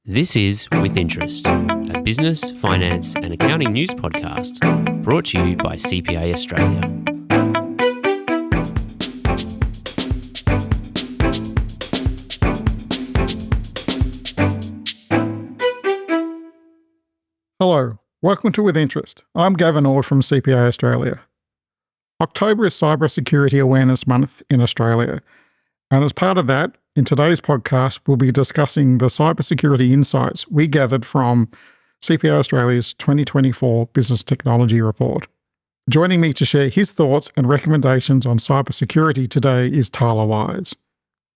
This is With Interest, a business, finance and accounting news podcast brought to you by CPA Australia. Hello, welcome to With Interest. I'm Gavan Ord from CPA Australia. October is Cybersecurity Awareness Month in Australia, and as part of that, in today's podcast, we'll be discussing the cybersecurity insights we gathered from CPA Australia's 2024 Business Technology Report. Joining me to share his thoughts and recommendations on cybersecurity today is Tyler Wise.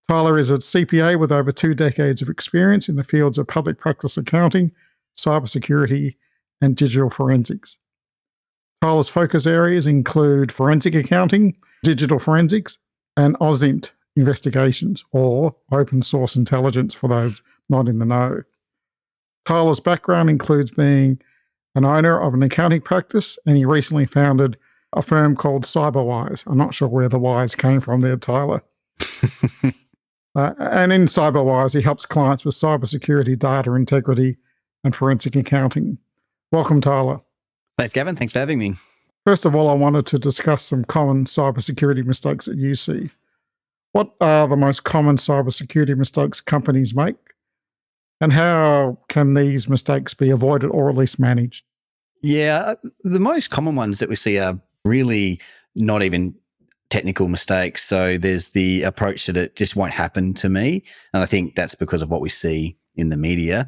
Tyler is a CPA with over 2 decades of experience in the fields of public practice accounting, cybersecurity, and digital forensics. Tyler's focus areas include forensic accounting, digital forensics, and OSINT investigations, or open source intelligence for those not in the know. Tyler's background includes being an owner of an accounting practice, and he recently founded a firm called Cyberwise. I'm not sure where the wise came from there, Tyler. And in Cyberwise, he helps clients with cybersecurity, data integrity, and forensic accounting. Welcome, Tyler. Thanks, Gavin. Thanks for having me. First of all, I wanted to discuss some common cybersecurity mistakes that you see. What are the most common cybersecurity mistakes companies make? And how can these mistakes be avoided or at least managed? Yeah, the most common ones that we see are really not even technical mistakes. So there's the approach that it just won't happen to me. And I think that's because of what we see in the media.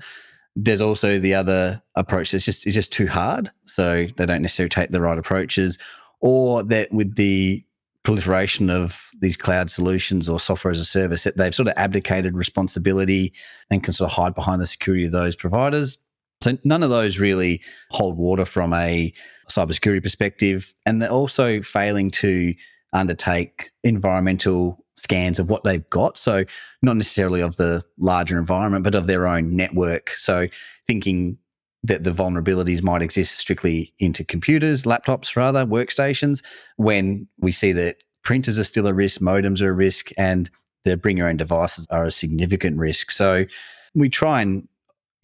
There's also the other approach that's it's just too hard. So they don't necessarily take the right approaches, or that with the proliferation of these cloud solutions or software as a service, that they've sort of abdicated responsibility and can sort of hide behind the security of those providers. So none of those really hold water from a cybersecurity perspective. And they're also failing to undertake environmental scans of what they've got. So not necessarily of the larger environment, but of their own network. So thinking that the vulnerabilities might exist strictly into computers, laptops rather, workstations, when we see that printers are still a risk, modems are a risk, and the bring your own devices are a significant risk. So we try and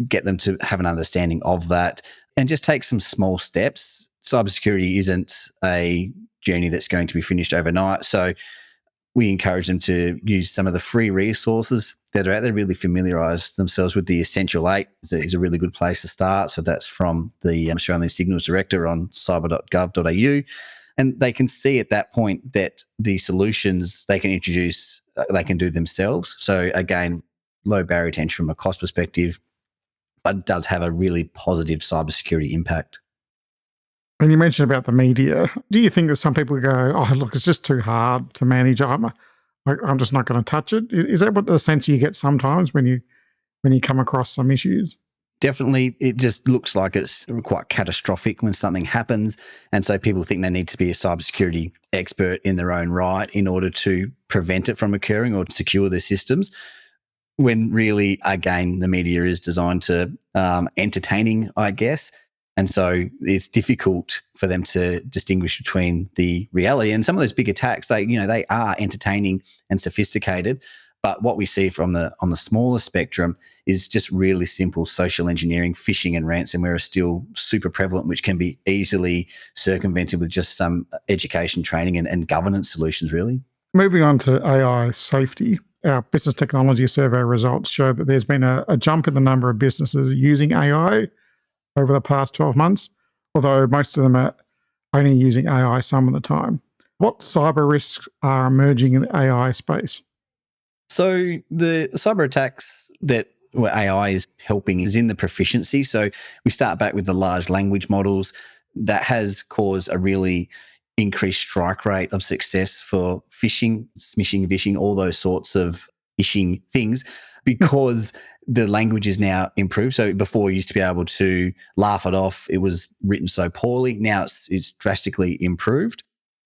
get them to have an understanding of that and just take some small steps. Cybersecurity isn't a journey that's going to be finished overnight. So we encourage them to use some of the free resources that are out there, really familiarise themselves with the Essential 8 is a really good place to start. So that's from the Australian Signals Director on cyber.gov.au. And they can see at that point that the solutions they can introduce, they can do themselves. So again, low barrier to entry from a cost perspective, but it does have a really positive cybersecurity impact. And you mentioned about the media. Do you think that some people go, oh, look, it's just too hard to manage. I'm just not going to touch it. Is that what the sense you get sometimes when you come across some issues? Definitely. It just looks like it's quite catastrophic when something happens. And so people think they need to be a cybersecurity expert in their own right in order to prevent it from occurring or secure their systems. When really, again, the media is designed to entertaining, I guess. And so it's difficult for them to distinguish between the reality. And some of those big attacks, they are entertaining and sophisticated. But what we see on the smaller spectrum is just really simple social engineering, phishing and ransomware are still super prevalent, which can be easily circumvented with just some education training and governance solutions, really. Moving on to AI safety, our business technology survey results show that there's been a jump in the number of businesses using AI over the past 12 months, although most of them are only using AI some of the time. What cyber risks are emerging in the AI space? So the cyber attacks that AI is helping is in the proficiency. So we start back with the large language models. That has caused a really increased strike rate of success for phishing, smishing, vishing, all those sorts of phishing things, because the language is now improved. So before you used to be able to laugh it off, it was written so poorly. Now it's drastically improved.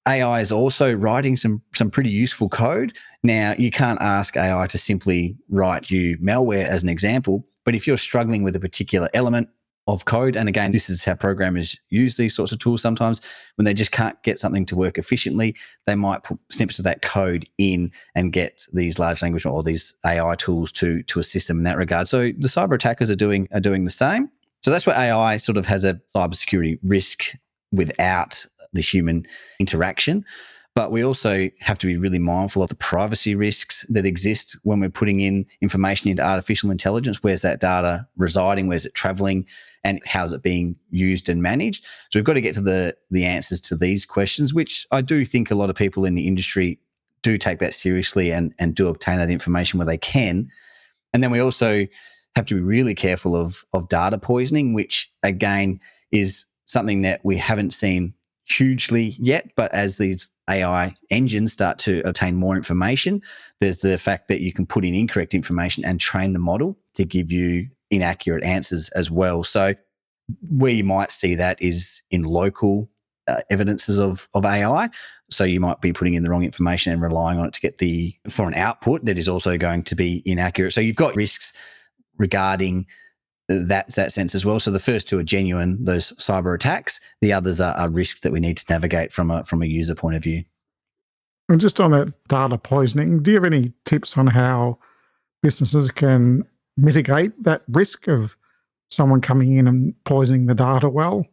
AI is also writing some pretty useful code. Now, you can't ask AI to simply write you malware as an example, but if you're struggling with a particular element of code. And again, this is how programmers use these sorts of tools sometimes. When they just can't get something to work efficiently, they might put snippets of that code in and get these large language or these AI tools to assist them in that regard. So the cyber attackers are doing the same. So that's where AI sort of has a cybersecurity risk without the human interaction. But we also have to be really mindful of the privacy risks that exist when we're putting in information into artificial intelligence. Where's that data residing? Where's it traveling? And how's it being used and managed? So we've got to get to the answers to these questions, which I do think a lot of people in the industry do take that seriously and do obtain that information where they can. And then we also have to be really careful of data poisoning, which again is something that we haven't seen hugely yet, but as these AI engines start to obtain more information, there's the fact that you can put in incorrect information and train the model to give you inaccurate answers as well. So where you might see that is in local evidences of AI. So you might be putting in the wrong information and relying on it to get for an output that is also going to be inaccurate. So you've got risks regarding that sense as well. So the first two are genuine, those cyber attacks. The others are risks that we need to navigate from a user point of view. And just on that data poisoning, do you have any tips on how businesses can mitigate that risk of someone coming in and poisoning the data well?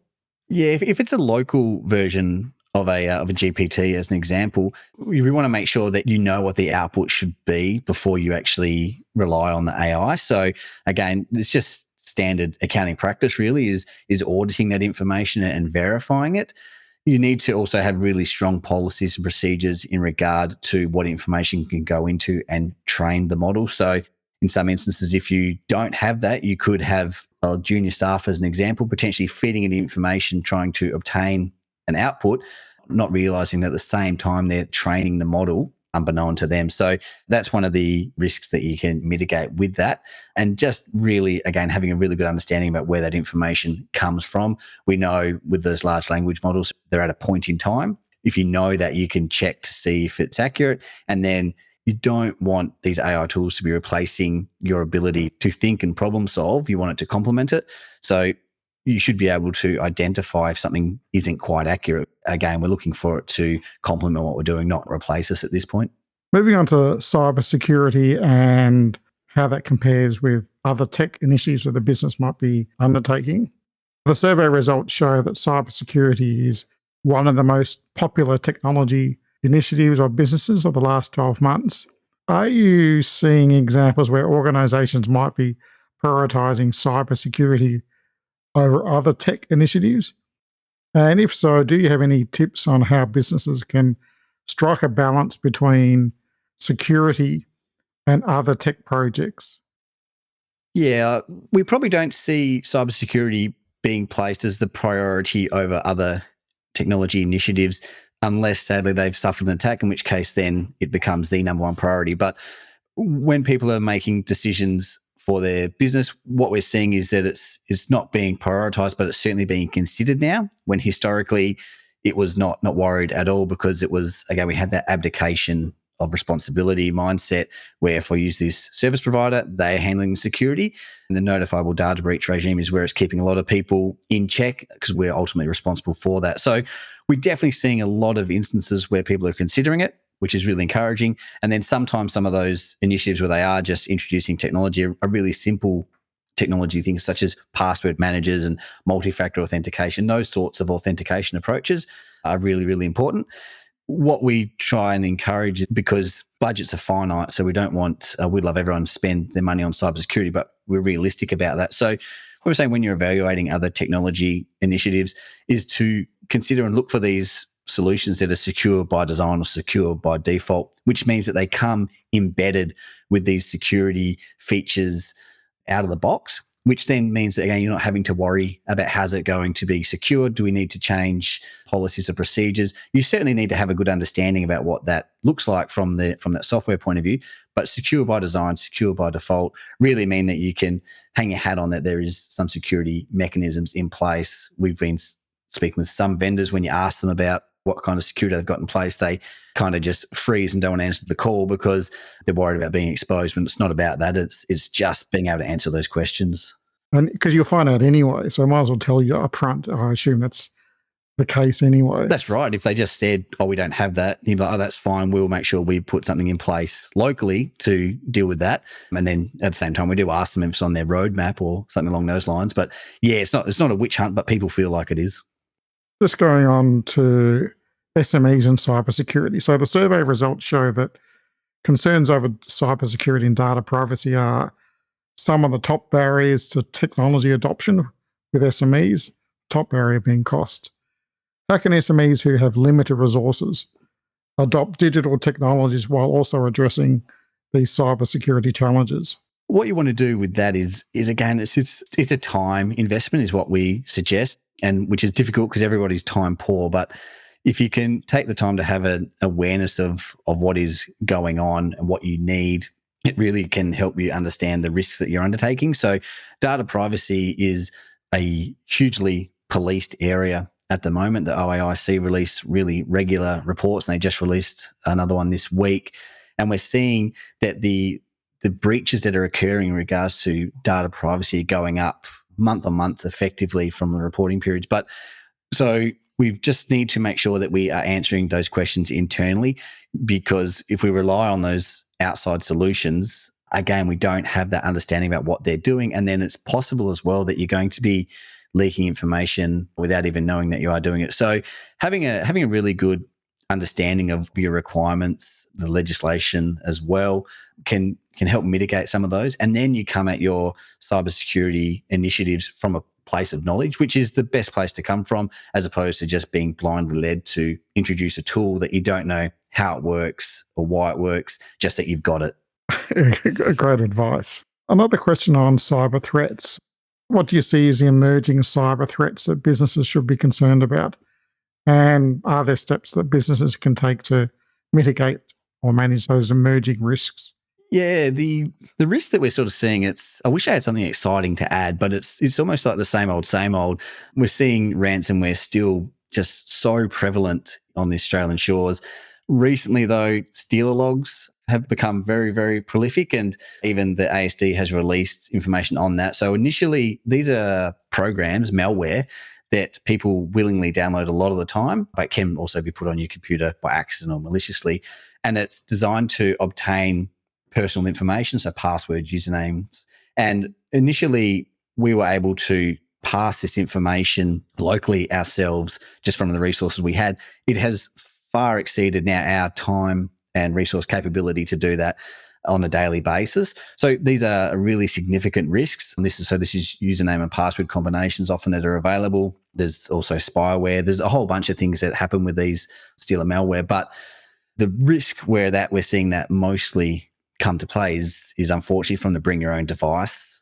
Yeah, if it's a local version of a GPT, as an example, we want to make sure that you know what the output should be before you actually rely on the AI. So again, it's just standard accounting practice really is auditing that information and verifying it. You need to also have really strong policies and procedures in regard to what information can go into and train the model. So in some instances, if you don't have that, you could have a junior staff, as an example, potentially feeding in information, trying to obtain an output, not realizing that at the same time they're training the model unbeknown to them. So that's one of the risks that you can mitigate with that. And just really, again, having a really good understanding about where that information comes from. We know with those large language models, they're at a point in time. If you know that, you can check to see if it's accurate. And then you don't want these AI tools to be replacing your ability to think and problem solve. You want it to complement it. So you should be able to identify if something isn't quite accurate. Again, we're looking for it to complement what we're doing, not replace us at this point. Moving on to cybersecurity and how that compares with other tech initiatives that the business might be undertaking. The survey results show that cybersecurity is one of the most popular technology initiatives of businesses of the last 12 months. Are you seeing examples where organizations might be prioritizing cybersecurity over other tech initiatives? And if so, do you have any tips on how businesses can strike a balance between security and other tech projects? Yeah, we probably don't see cybersecurity being placed as the priority over other technology initiatives unless, sadly, they've suffered an attack, in which case then it becomes the number one priority. But when people are making decisions for their business, what we're seeing is that it's not being prioritized, but it's certainly being considered now, when historically it was not worried at all, because it was, again, we had that abdication of responsibility mindset where if I use this service provider, they're handling security, and the notifiable data breach regime is where it's keeping a lot of people in check because we're ultimately responsible for that. So we're definitely seeing a lot of instances where people are considering it, which is really encouraging. And then sometimes some of those initiatives where they are just introducing technology are really simple technology things such as password managers and multi-factor authentication. Those sorts of authentication approaches are really, really important. What we try and encourage, because budgets are finite, so we don't want, we'd love everyone to spend their money on cybersecurity, but we're realistic about that. So what we're saying when you're evaluating other technology initiatives is to consider and look for these solutions that are secure by design or secure by default, which means that they come embedded with these security features out of the box, which then means that, again, you're not having to worry about how's it going to be secured. Do we need to change policies or procedures? You certainly need to have a good understanding about what that looks like from that software point of view. But secure by design, secure by default really mean that you can hang your hat on that there is some security mechanisms in place. We've been speaking with some vendors, when you ask them about what kind of security they've got in place, they kind of just freeze and don't want to answer the call because they're worried about being exposed, when it's not about that. It's just being able to answer those questions. And because you'll find out anyway, so I might as well tell you up front. I assume that's the case anyway. That's right. If they just said, oh, we don't have that, you'd be like, oh, that's fine. We'll make sure we put something in place locally to deal with that. And then at the same time, we do ask them if it's on their roadmap or something along those lines. But yeah, it's not a witch hunt, but people feel like it is. Just going on to SMEs and cybersecurity. So the survey results show that concerns over cybersecurity and data privacy are some of the top barriers to technology adoption with SMEs, top barrier being cost. How can SMEs who have limited resources adopt digital technologies while also addressing these cybersecurity challenges? What you want to do with that is again, it's a time investment is what we suggest, and which is difficult because everybody's time poor. But if you can take the time to have an awareness of what is going on and what you need, it really can help you understand the risks that you're undertaking. So data privacy is a hugely policed area at the moment. The OAIC release really regular reports, and they just released another one this week. And we're seeing that the breaches that are occurring in regards to data privacy are going up month on month effectively from the reporting periods. But so we just need to make sure that we are answering those questions internally, because if we rely on those outside solutions, again, we don't have that understanding about what they're doing. And then it's possible as well that you're going to be leaking information without even knowing that you are doing it. So having a really good understanding of your requirements, the legislation as well, can help mitigate some of those. And then you come at your cybersecurity initiatives from a place of knowledge, which is the best place to come from, as opposed to just being blindly led to introduce a tool that you don't know how it works or why it works, just that you've got it. Great advice. Another question on cyber threats. What do you see as the emerging cyber threats that businesses should be concerned about? And are there steps that businesses can take to mitigate or manage those emerging risks? Yeah, the risk that we're sort of seeing, I wish I had something exciting to add, but it's almost like the same old, same old. We're seeing ransomware still just so prevalent on the Australian shores. Recently, though, stealer logs have become very, very prolific, and even the ASD has released information on that. So initially, these are programs, malware, that people willingly download a lot of the time, but can also be put on your computer by accident or maliciously. And it's designed to obtain personal information, so passwords, usernames. And initially, we were able to pass this information locally ourselves just from the resources we had. It has far exceeded now our time and resource capability to do that on a daily basis. So these are really significant risks. And this is username and password combinations often that are available. There's also spyware. There's a whole bunch of things that happen with these stealer malware. But the risk where that we're seeing that mostly come to play is unfortunately from the bring your own device,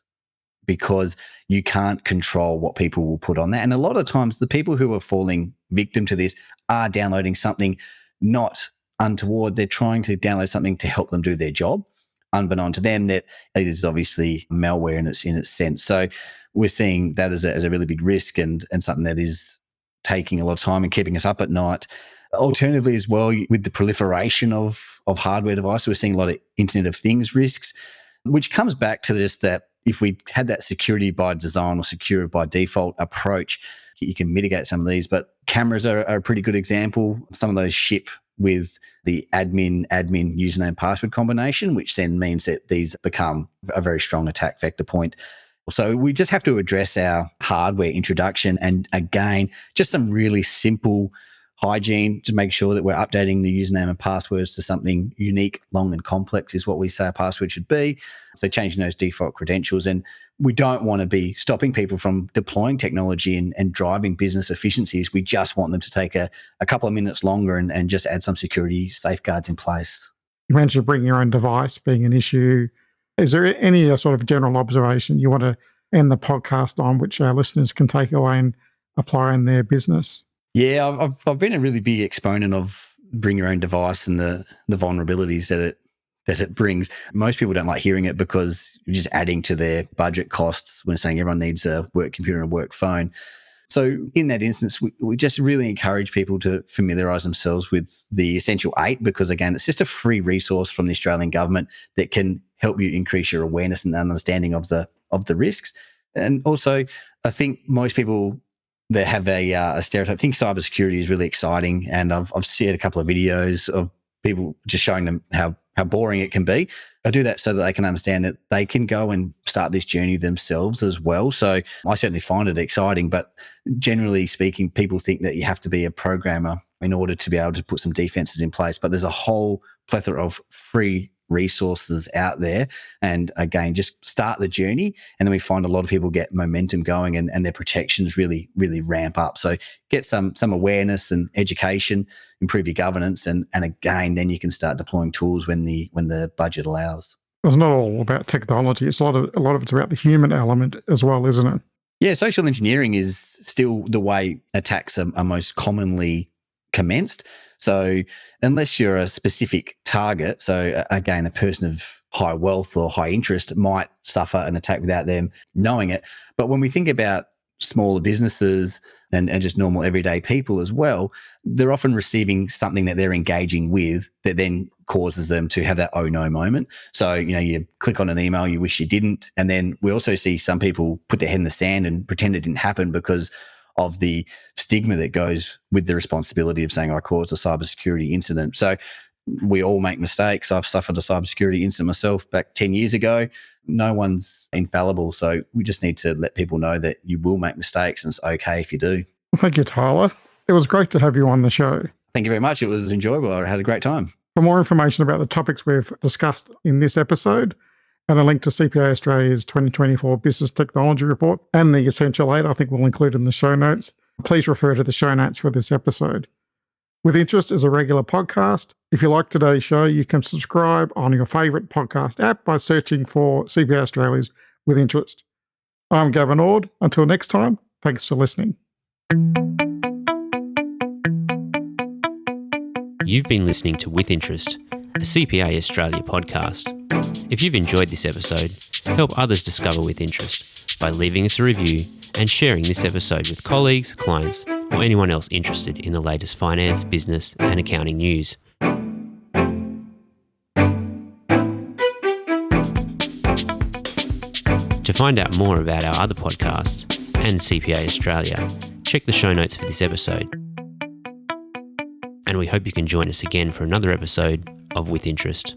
because you can't control what people will put on that. And a lot of times the people who are falling victim to this are downloading something not untoward. They're trying to download something to help them do their job, unbeknown to them that it is obviously malware in its sense. So we're seeing that as a really big risk and something that is taking a lot of time and keeping us up at night. Alternatively as well, with the proliferation of hardware devices, we're seeing a lot of Internet of Things risks, which comes back to this, that if we had that security by design or secure by default approach, you can mitigate some of these. But cameras are a pretty good example. Some of those ship with the admin username password combination, which then means that these become a very strong attack vector point. So we just have to address our hardware introduction, and again, just some really simple hygiene to make sure that we're updating the username and passwords to something unique, long and complex is what we say a password should be. So changing those default credentials. And we don't want to be stopping people from deploying technology and driving business efficiencies. We just want them to take a couple of minutes longer and just add some security safeguards in place. You mentioned bringing your own device being an issue. Is there any sort of general observation you want to end the podcast on, which our listeners can take away and apply in their business? Yeah, I've been a really big exponent of bring your own device and the vulnerabilities that it brings. Most people don't like hearing it because you're just adding to their budget costs when saying everyone needs a work computer and a work phone. So in that instance, we just really encourage people to familiarise themselves with the Essential 8, because again, it's just a free resource from the Australian government that can help you increase your awareness and understanding of the risks. And also, I think most people that have a stereotype think cybersecurity is really exciting. And I've shared a couple of videos of people just showing them how boring it can be. I do that so that they can understand that they can go and start this journey themselves as well. So I certainly find it exciting, but generally speaking, people think that you have to be a programmer in order to be able to put some defenses in place. But there's a whole plethora of free resources out there. And again, just start the journey. And then we find a lot of people get momentum going and their protections really, really ramp up. So get some awareness and education, improve your governance. And again, then you can start deploying tools when the budget allows. It's not all about technology. It's a lot of it's about the human element as well, isn't it? Yeah, social engineering is still the way attacks are most commonly commenced. So unless you're a specific target, so again, a person of high wealth or high interest might suffer an attack without them knowing it. But when we think about smaller businesses and just normal everyday people as well, they're often receiving something that they're engaging with that then causes them to have that oh no moment. So, you click on an email you wish you didn't. And then we also see some people put their head in the sand and pretend it didn't happen because of the stigma that goes with the responsibility of saying I caused a cybersecurity incident. So we all make mistakes. I've suffered a cybersecurity incident myself back 10 years ago. No one's infallible. So we just need to let people know that you will make mistakes and it's okay if you do. Well, thank you, Tyler. It was great to have you on the show. Thank you very much. It was enjoyable. I had a great time. For more information about the topics we've discussed in this episode, and a link to CPA Australia's 2024 Business Technology Report and the Essential 8, I think we'll include in the show notes. Please refer to the show notes for this episode. With Interest is a regular podcast. If you like today's show, you can subscribe on your favourite podcast app by searching for CPA Australia's With Interest. I'm Gavan Ord. Until next time, thanks for listening. You've been listening to With Interest, a CPA Australia podcast. If you've enjoyed this episode, help others discover With Interest by leaving us a review and sharing this episode with colleagues, clients, or anyone else interested in the latest finance, business, and accounting news. To find out more about our other podcasts and CPA Australia, check the show notes for this episode. And we hope you can join us again for another episode of With Interest.